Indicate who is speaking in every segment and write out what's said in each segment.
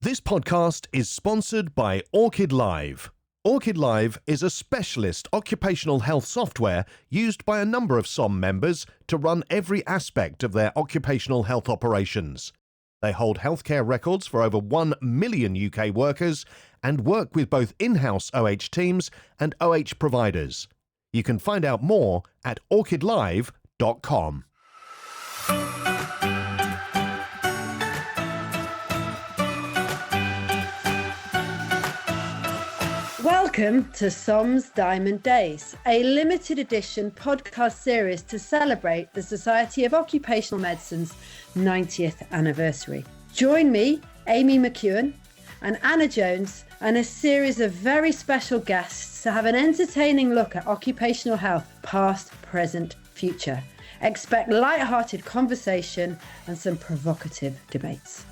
Speaker 1: This podcast is sponsored by Orchid Live. Orchid Live is a specialist occupational health software used by a number of SOM members to run every aspect of their occupational health operations. They hold healthcare records for over 1 million UK workers and work with both in-house OH teams and OH providers. You can find out more at orchidlive.com.
Speaker 2: Welcome to SOM's Diamond Days, a limited edition podcast series to celebrate the Society of Occupational Medicine's 90th anniversary. Join me, Amy McKeown, and Anna Jones, and a series of very special guests to have an entertaining look at occupational health, past, present, future. Expect light-hearted conversation and some provocative debates.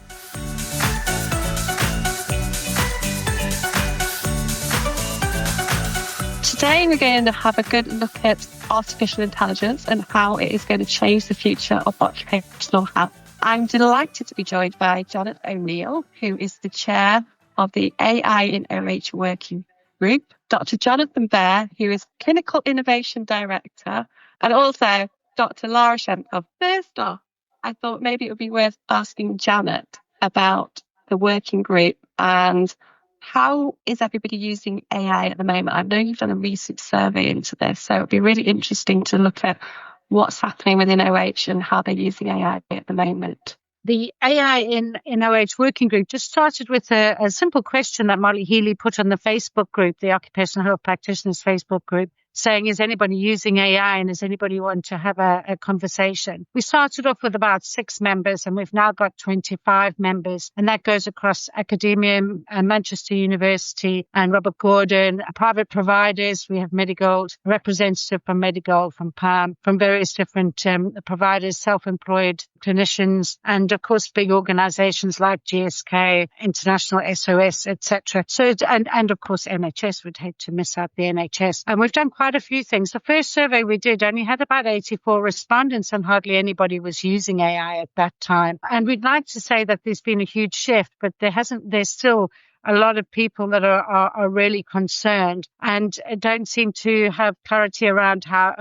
Speaker 3: Today we're going to have a good look at artificial intelligence and how it is going to change the future of occupational health. I'm delighted to be joined by Janet O'Neill, who is the chair of the AI in OH Working Group, Dr. Jonathan Bear, who is Clinical Innovation Director, and also Dr. Lara Shemtob. First off, I thought maybe it would be worth asking Janet about the working group and how is everybody using AI at the moment? I know you've done a recent survey into this, so it'd be really interesting to look at what's happening within OH and how they're using AI at the moment.
Speaker 4: The AI in OH Working Group just started with a simple question that Molly Healy put on the Facebook group, the Occupational Health Practitioners Facebook group, saying, is anybody using AI and does anybody want to have a conversation? We started off with about 6 members and we've now got 25 members, and that goes across academia, Manchester University and Robert Gordon, private providers. We have Medigold, a representative from Medigold, from PALM, from various different providers, self-employed clinicians, and of course big organizations like GSK, International SOS, etc. So, and of course NHS, would hate to miss out the NHS. And we've done quite a few things. The first survey we did only had about 84 respondents and hardly anybody was using AI at that time. And we'd like to say that there's been a huge shift, but there's still a lot of people that are really concerned and don't seem to have clarity around how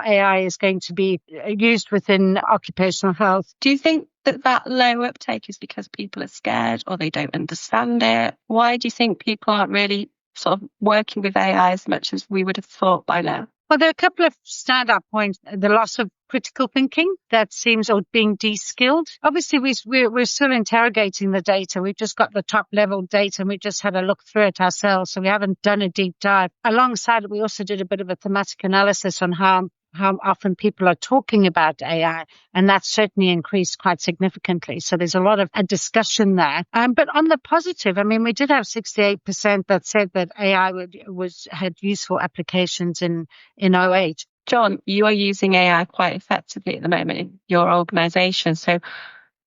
Speaker 4: AI is going to be used within occupational health.
Speaker 3: Do you think that low uptake is because people are scared or they don't understand it? Why do you think people aren't really sort of working with AI as much as we would have thought by now?
Speaker 4: Well, there are a couple of standout points. The loss of critical thinking that seems or being de-skilled. Obviously, we're still interrogating the data. We've just got the top level data and we just had a look through it ourselves. So we haven't done a deep dive. Alongside it, we also did a bit of a thematic analysis on how often people are talking about AI, and that's certainly increased quite significantly. So there's a lot of a discussion there. But on the positive, I mean, we did have 68% that said that AI had useful applications in OH.
Speaker 3: John, you are using AI quite effectively at the moment in your organisation. So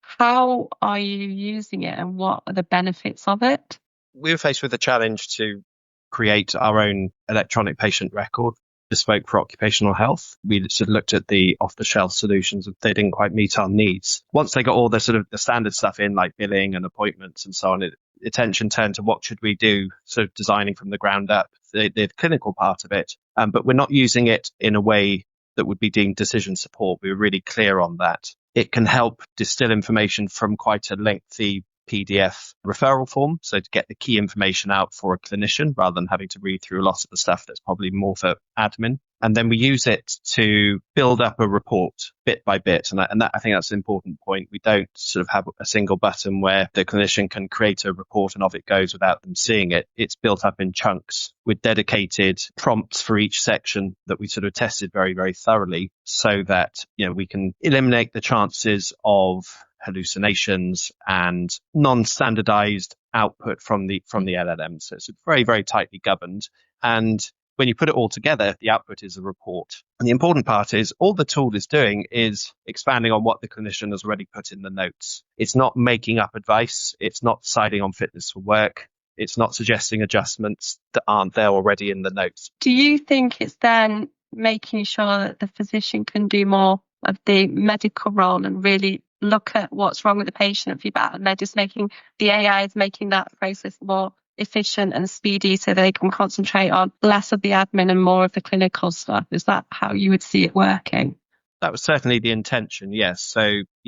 Speaker 3: how are you using it and what are the benefits of it?
Speaker 5: We were faced with a challenge to create our own electronic patient record bespoke for occupational health. We sort of looked at the off-the-shelf solutions and they didn't quite meet our needs. Once they got all the sort of the standard stuff in, like billing and appointments and so on, attention turned to what should we do, sort of designing from the ground up, the clinical part of it. But we're not using it in a way that would be deemed decision support. We were really clear on that. It can help distill information from quite a lengthy PDF referral form, so to get the key information out for a clinician rather than having to read through a lot of the stuff that's probably more for admin. And then we use it to build up a report bit by bit. And I think that's an important point. We don't sort of have a single button where the clinician can create a report and off it goes without them seeing it. It's built up in chunks with dedicated prompts for each section that we sort of tested very, very thoroughly so that, we can eliminate the chances of hallucinations and non-standardized output from the LLM. So it's very, very tightly governed. And when you put it all together, the output is a report. And the important part is all the tool is doing is expanding on what the clinician has already put in the notes. It's not making up advice. It's not deciding on fitness for work. It's not suggesting adjustments that aren't there already in the notes.
Speaker 3: Do you think it's then making sure that the physician can do more of the medical role and really look at what's wrong with the patient and feedback, and they're just making the AI is making that process more efficient and speedy so they can concentrate on less of the admin and more of the clinical stuff. Is that how you would see it working?
Speaker 5: That was certainly the intention, yes. So,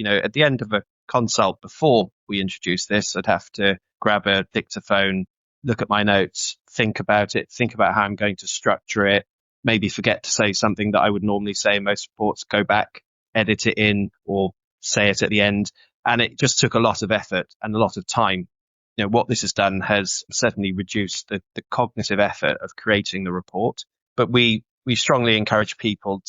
Speaker 5: at the end of a consult before we introduced this, I'd have to grab a dictaphone, look at my notes, think about it, think about how I'm going to structure it, maybe forget to say something that I would normally say in most reports, go back, edit it in, or say it at the end. And it just took a lot of effort and a lot of time. What this has done has certainly reduced the cognitive effort of creating the report. But we strongly encourage people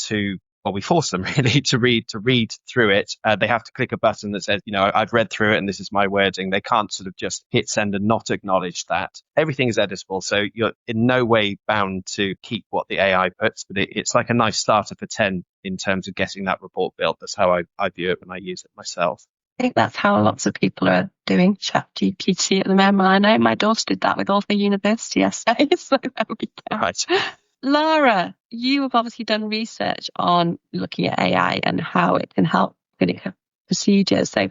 Speaker 5: we force them really to read through it. They have to click a button that says, I've read through it and this is my wording. They can't sort of just hit send and not acknowledge that. Everything is editable. So you're in no way bound to keep what the AI puts, but it's like a nice starter for 10 in terms of getting that report built. That's how I view it when I use it myself.
Speaker 3: I think that's how lots of people are doing ChatGPT at the moment. I know my daughter did that with all the university essays. So there we go.
Speaker 5: Right.
Speaker 3: Lara, you have obviously done research on looking at AI and how it can help clinical procedures. So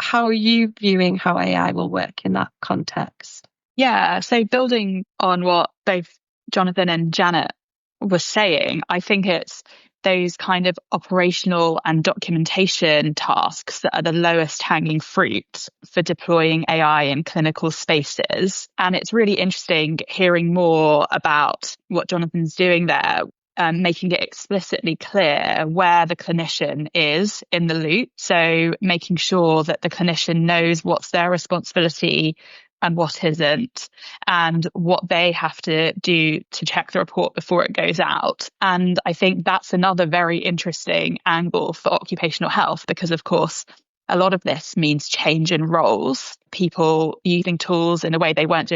Speaker 3: how are you viewing how AI will work in that context?
Speaker 6: Yeah, so building on what both Jonathan and Janet were saying, I think it's those kind of operational and documentation tasks that are the lowest hanging fruit for deploying AI in clinical spaces. And it's really interesting hearing more about what Jonathan's doing there, making it explicitly clear where the clinician is in the loop. So making sure that the clinician knows what's their responsibility and what isn't, and what they have to do to check the report before it goes out. And I think that's another very interesting angle for occupational health, because of course, a lot of this means change in roles, people using tools in a way they weren't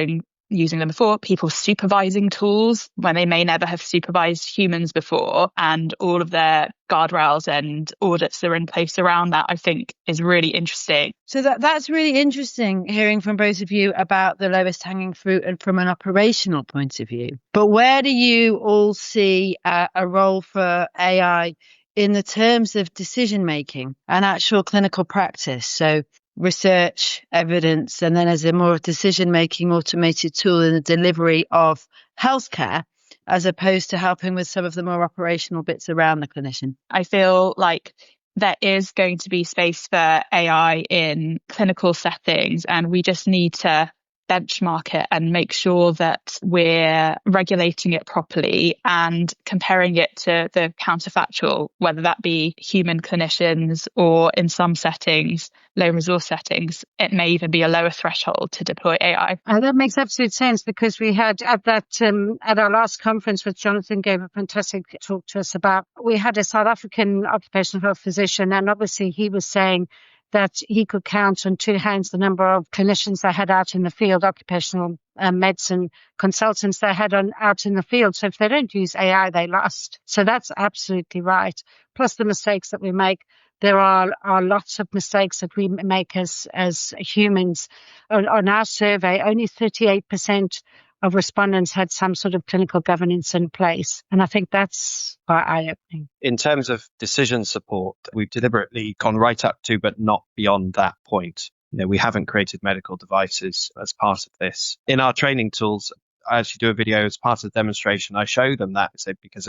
Speaker 6: using them before, people supervising tools when they may never have supervised humans before, and all of their guardrails and audits that are in place around that, I think is really interesting.
Speaker 2: So that's really interesting hearing from both of you about the lowest hanging fruit and from an operational point of view. But where do you all see a role for AI in the terms of decision making and actual clinical practice? So research, evidence, and then as a more decision-making automated tool in the delivery of healthcare, as opposed to helping with some of the more operational bits around the clinician?
Speaker 6: I feel like there is going to be space for AI in clinical settings, and we just need to benchmark it and make sure that we're regulating it properly and comparing it to the counterfactual, whether that be human clinicians or in some settings, low resource settings, it may even be a lower threshold to deploy AI.
Speaker 4: That makes absolute sense, because we had at our last conference, which Jonathan gave a fantastic talk to us about, we had a South African occupational health physician, and obviously he was saying that he could count on two hands the number of clinicians they had out in the field, occupational medicine consultants they had out in the field. So if they don't use AI, they lost. So that's absolutely right. Plus the mistakes that we make. There are lots of mistakes that we make as humans. On our survey, only 38% of respondents had some sort of clinical governance in place. And I think that's quite eye-opening.
Speaker 5: In terms of decision support, we've deliberately gone right up to, but not beyond that point. We haven't created medical devices as part of this. In our training tools, I actually do a video as part of the demonstration. I show them that because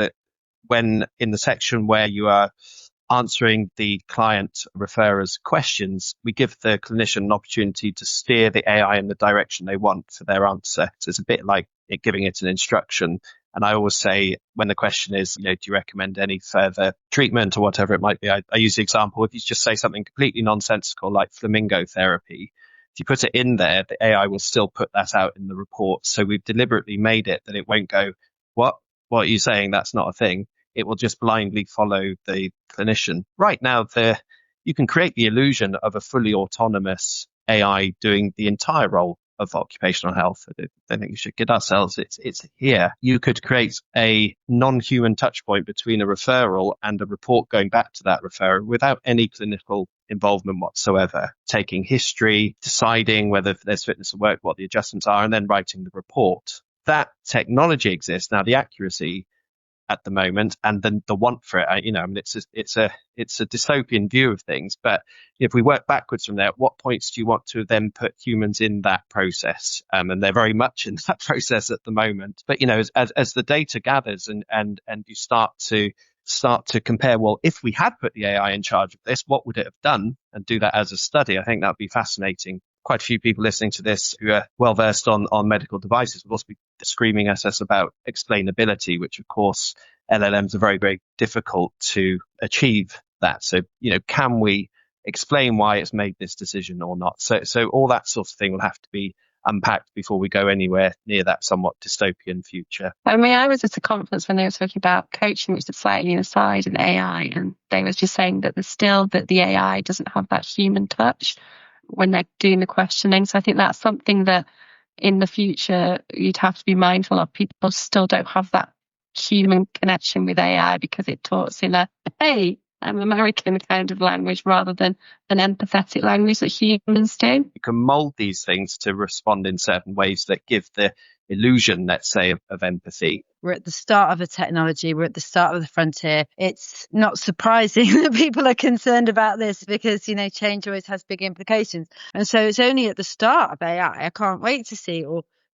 Speaker 5: when in the section where you are answering the client referrer's questions, we give the clinician an opportunity to steer the AI in the direction they want for their answer. So it's a bit like giving it an instruction. And I always say, when the question is, do you recommend any further treatment or whatever it might be, I use the example, if you just say something completely nonsensical like flamingo therapy, if you put it in there, the AI will still put that out in the report. So we've deliberately made it that it won't go, what are you saying? That's not a thing. It will just blindly follow the clinician. Right now, you can create the illusion of a fully autonomous AI doing the entire role of occupational health. I don't think we should kid ourselves. It's here. You could create a non-human touch point between a referral and a report going back to that referrer without any clinical involvement whatsoever, taking history, deciding whether there's fitness at work, what the adjustments are, and then writing the report. That technology exists. Now, the accuracy at the moment, and then the want for it. It's a dystopian view of things. But if we work backwards from there, at what points do you want to then put humans in that process? And they're very much in that process at the moment. But as the data gathers and you start to compare, well, if we had put the AI in charge of this, what would it have done? And do that as a study. I think that would be fascinating. Quite a few people listening to this who are well versed on medical devices will also be screaming at us about explainability, which of course LLMs are very, very difficult to achieve that. So, can we explain why it's made this decision or not? So all that sort of thing will have to be unpacked before we go anywhere near that somewhat dystopian future.
Speaker 3: I mean, I was at a conference when they were talking about coaching, which is slightly aside, and AI, and they were just saying that the AI doesn't have that human touch when they're doing the questioning. So I think that's something that in the future you'd have to be mindful of. People still don't have that human connection with AI because it talks in a, hey, I'm American kind of language rather than an empathetic language that humans do.
Speaker 5: You can mold these things to respond in certain ways that give the illusion, let's say, of empathy.
Speaker 2: We're at the start of a technology. We're at the start of the frontier. It's not surprising that people are concerned about this because, change always has big implications. And so it's only at the start of AI. I can't wait to see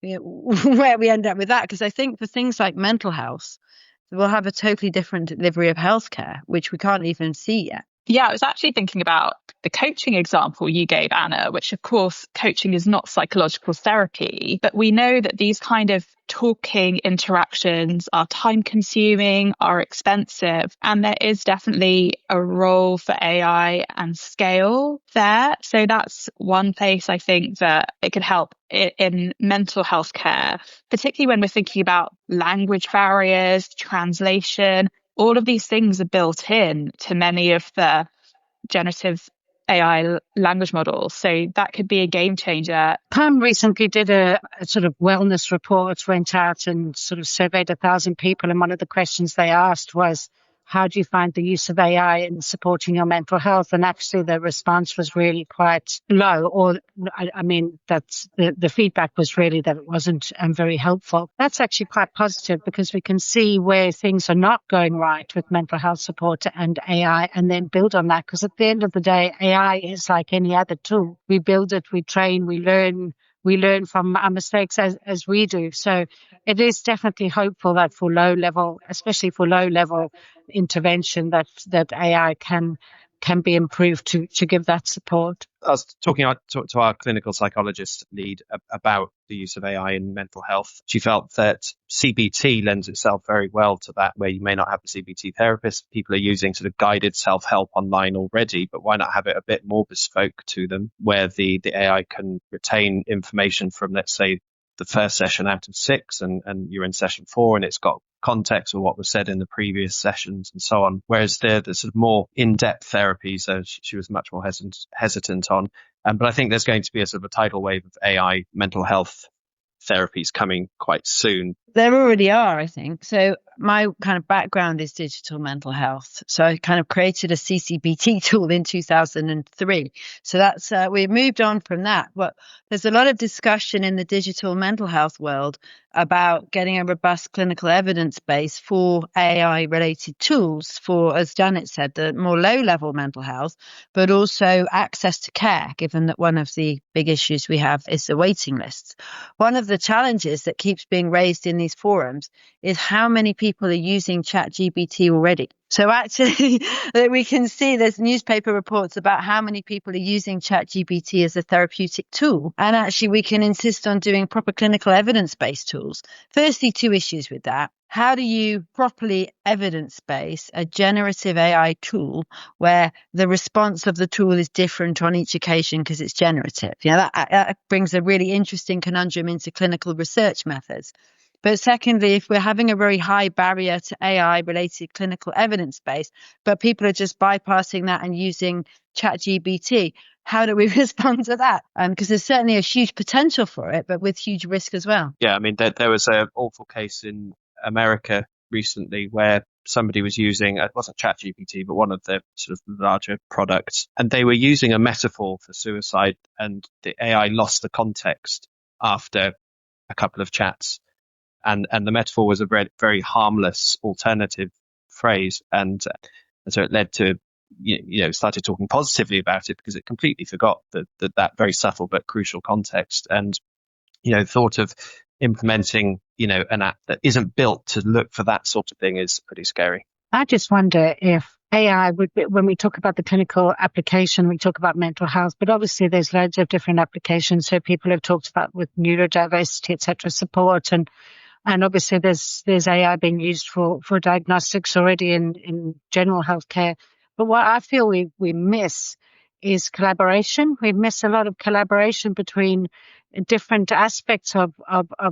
Speaker 2: where we end up with that, because I think for things like mental health, we'll have a totally different delivery of healthcare, which we can't even see yet.
Speaker 6: Yeah, I was actually thinking about the coaching example you gave, Anna, which of course coaching is not psychological therapy, but we know that these kind of talking interactions are time consuming, are expensive, and there is definitely a role for AI and scale there. So that's one place I think that it could help in mental health care, particularly when we're thinking about language barriers, translation. All of these things are built in to many of the generative AI language models. So that could be a game changer.
Speaker 4: Pam recently did a sort of wellness report, went out and sort of surveyed 1,000 people. And one of the questions they asked was, how do you find the use of AI in supporting your mental health? And actually the response was really quite low, or that's the feedback was really that it wasn't very helpful. That's actually quite positive because we can see where things are not going right with mental health support and AI, and then build on that. Because at the end of the day, AI is like any other tool. We build it, we train, we learn from our mistakes as we do. So it is definitely hopeful that especially for low level intervention, that AI can be improved to give that support.
Speaker 5: I was talking to our clinical psychologist lead about the use of AI in mental health. She felt that CBT lends itself very well to that, where you may not have a CBT therapist. People are using sort of guided self-help online already, but why not have it a bit more bespoke to them, where the AI can retain information from, let's say, the first session out of 6 and you're in session 4 and it's got context of what was said in the previous sessions and so on. Whereas the sort of more in-depth therapies, she was much more hesitant on. But I think there's going to be a sort of a tidal wave of AI mental health therapies coming quite soon.
Speaker 2: There already are, I think. So my kind of background is digital mental health. So I kind of created a CCBT tool in 2003. So that's we moved on from that. But there's a lot of discussion in the digital mental health world about getting a robust clinical evidence base for AI-related tools for, as Janet said, the more low-level mental health, but also access to care, given that one of the big issues we have is the waiting lists. One of the challenges that keeps being raised in these forums is how many people are using ChatGPT already. So actually, we can see there's newspaper reports about how many people are using ChatGPT as a therapeutic tool. And actually, we can insist on doing proper clinical evidence-based tools. Firstly, 2 issues with that. How do you properly evidence-base a generative AI tool where the response of the tool is different on each occasion because it's generative? That brings a really interesting conundrum into clinical research methods. But secondly, if we're having a very high barrier to AI-related clinical evidence base, but people are just bypassing that and using ChatGPT, how do we respond to that? Because there's certainly a huge potential for it, but with huge risk as well.
Speaker 5: Yeah, I mean, there was an awful case in America recently where somebody was using, it wasn't ChatGPT, but one of the sort of larger products, and they were using a metaphor for suicide, and the AI lost the context after a couple of chats. And the metaphor was a very, very harmless alternative phrase. And so it led to, started talking positively about it because it completely forgot that very subtle but crucial context. And, thought of implementing, an app that isn't built to look for that sort of thing is pretty scary.
Speaker 4: I just wonder if AI would be, when we talk about the clinical application, we talk about mental health, but obviously there's loads of different applications. So people have talked about with neurodiversity, et cetera, support. And obviously there's AI being used for diagnostics already in general healthcare. But what I feel we miss is collaboration. We miss a lot of collaboration between different aspects of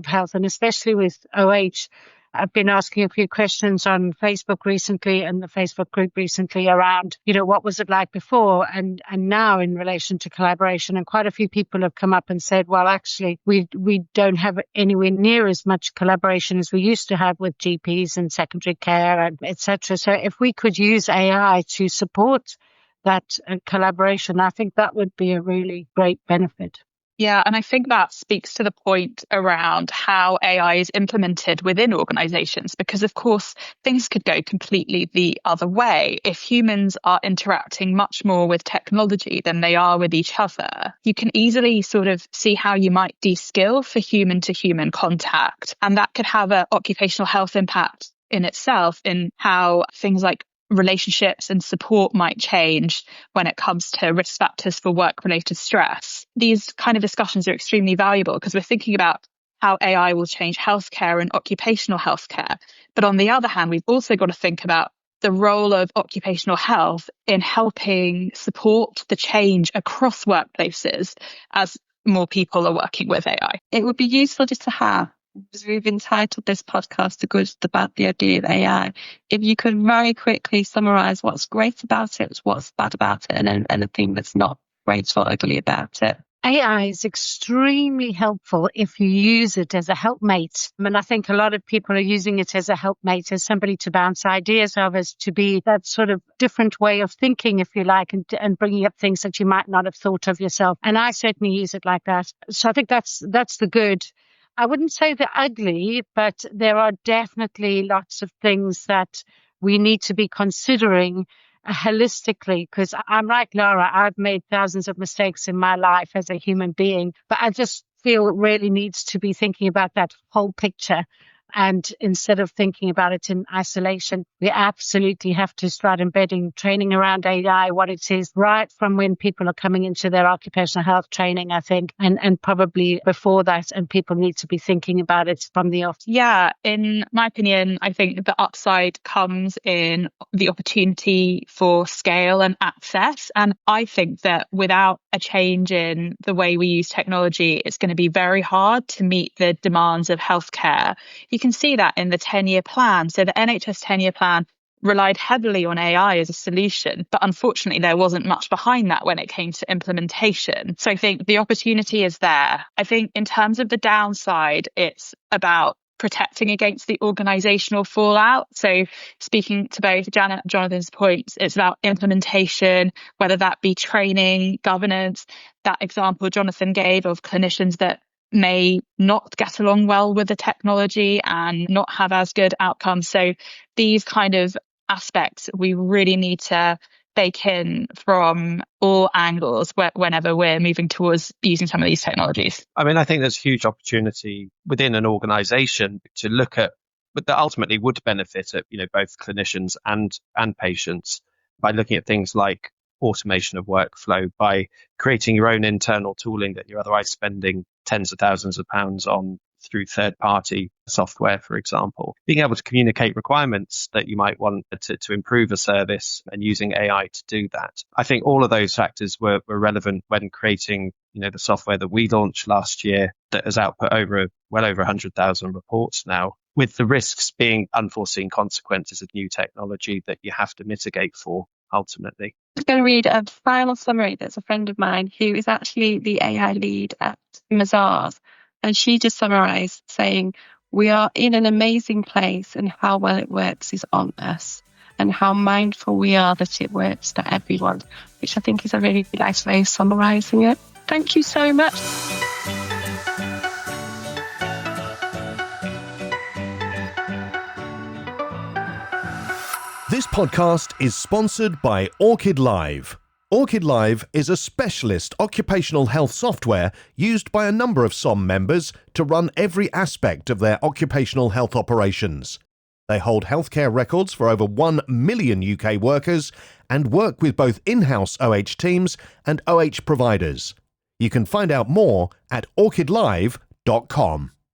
Speaker 4: health, and especially with OH. I've been asking a few questions on Facebook recently and the Facebook group recently around, what was it like before and now in relation to collaboration. And quite a few people have come up and said, well, actually, we don't have anywhere near as much collaboration as we used to have with GPs and secondary care and et cetera. So if we could use AI to support that collaboration, I think that would be a really great benefit.
Speaker 6: Yeah, and I think that speaks to the point around how AI is implemented within organizations, because of course things could go completely the other way. If humans are interacting much more with technology than they are with each other, you can easily sort of see how you might de-skill for human to human contact. And that could have an occupational health impact in itself in how things like relationships and support might change when it comes to risk factors for work-related stress. These kind of discussions are extremely valuable because we're thinking about how AI will change healthcare and occupational healthcare. But on the other hand, we've also got to think about the role of occupational health in helping support the change across workplaces as more people are working with AI.
Speaker 3: It would be useful just to have, because we've entitled this podcast The Good, the Bad, the Idea of AI. If you could very quickly summarize what's great about it, what's bad about it, and anything that's not great or ugly about it.
Speaker 4: AI is extremely helpful if you use it as a helpmate. And I think a lot of people are using it as a helpmate, as somebody to bounce ideas of, as to be that sort of different way of thinking, if you like, and bringing up things that you might not have thought of yourself. And I certainly use it like that. So I think that's the good. I wouldn't say the ugly, but there are definitely lots of things that we need to be considering holistically, because I'm like Lara, I've made thousands of mistakes in my life as a human being, but I just feel it really needs to be thinking about that whole picture. And instead of thinking about it in isolation, we absolutely have to start embedding training around AI, what it is, right from when people are coming into their occupational health training, I think, and probably before that. And people need to be thinking about it from the off.
Speaker 6: Yeah, in my opinion, I think the upside comes in the opportunity for scale and access. And I think that without a change in the way we use technology, it's going to be very hard to meet the demands of healthcare. You can see that in the 10-year plan. So the NHS 10-year plan relied heavily on AI as a solution, but unfortunately there wasn't much behind that when it came to implementation. So I think the opportunity is there. I think in terms of the downside, it's about protecting against the organizational fallout. So speaking to both Janet and Jonathan's points, it's about implementation, whether that be training, governance. That example Jonathan gave of clinicians that may not get along well with the technology and not have as good outcomes. So these kind of aspects we really need to bake in from all angles whenever we're moving towards using some of these technologies.
Speaker 5: I mean, I think there's huge opportunity within an organization to look at, but that ultimately would benefit both clinicians and patients by looking at things like automation of workflow, by creating your own internal tooling that you're otherwise spending tens of thousands of pounds on through third-party software, for example. Being able to communicate requirements that you might want to improve a service and using AI to do that. I think all of those factors were relevant when creating the software that we launched last year that has output well over 100,000 reports now, with the risks being unforeseen consequences of new technology that you have to mitigate for ultimately.
Speaker 3: I'm going to read a final summary that's a friend of mine who is actually the AI lead at Mazars. And she just summarised saying, we are in an amazing place and how well it works is on us and how mindful we are that it works for everyone, which I think is a really nice way of summarising it. Thank you so much.
Speaker 1: This podcast is sponsored by Orchid Live. Orchid Live is a specialist occupational health software used by a number of SOM members to run every aspect of their occupational health operations. They hold healthcare records for over 1 million UK workers and work with both in-house OH teams and OH providers. You can find out more at orchidlive.com.